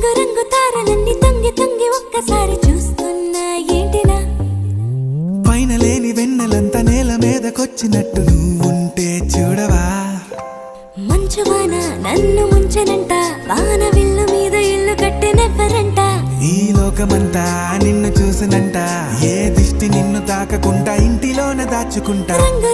రంగు రంగు తారలన్నీ తొంగి తొంగి ఒక్కసారి చూస్తున్నా ఏంటిలా పైన లేని వెన్నెలంతా నేల మీదకొచ్చినట్టు నువ్వుంటే చూడవా మంచువాన నన్ను ముంచనంట వాన విల్లు మీద ఇల్లు కట్టినెవ్వరంట ఈ లోకమంతా నిన్ను చూసినంట ఏ దిష్టి నిన్ను తాకకుండా ఇంటిలోన దాచుకుంటా రంగు